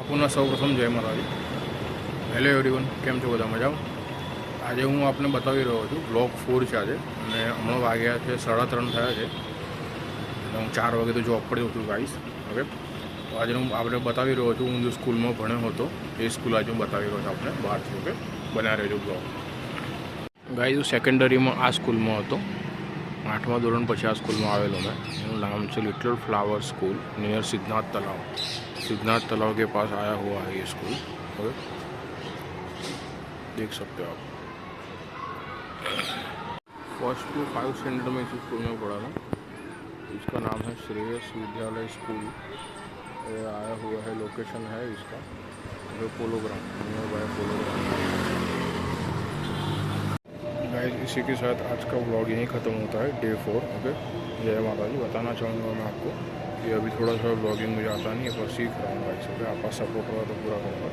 पुनः सौ प्रथम जय माताजी। हेलो एवरीवन, केम छो बधा मजामां? आज हूँ आपने बतावी रह्यो छुं ब्लॉग 4 છે આજે, અને હમણાં વાગ્યા છે 3:30 થયા છે અને હું 4 વાગે તો જોબ પડ્યો છું ગાઈસ। ઓકે, તો આજે હું આપણે બતાવી રહ્યો છું હું જે સ્કૂલમાં ભણ્યો હતો એ સ્કૂલ આજે હું બતાવી રહ્યો છું આપણે બહારથી। ઓકે, બના રહેજો બ્લોગ ગાઈસ। હું સેકન્ડરીમાં આ સ્કૂલમાં હતો, 8મા ધોરણ પછી આ સ્કૂલમાં આવેલો મેં। એનું નામ છે little flower school near Siddhnath Talab. Siddhnath तालाब के पास आया हुआ है ये स्कूल। ओके, देख सकते हो आप। फर्स्ट टू 5 स्टैंडर्ड में इस स्कूल में पढ़ा था। इसका नाम है श्रेयस विद्यालय स्कूल। ये आया हुआ है, लोकेशन है इसका जो polo ground, near by polo ground. Guys, इसी के साथ आज का व्लॉग यहीं ख़त्म होता है, डे 4। ओके, जय माता जी। बताना चाहूँगा मैं आपको कि अभी थोड़ा सा व्लॉगिंग मुझे आता नहीं है, पर सीख रहा हूँ गाइस। ओके, आपका सपोर्ट रहा तो पूरा करूँगा।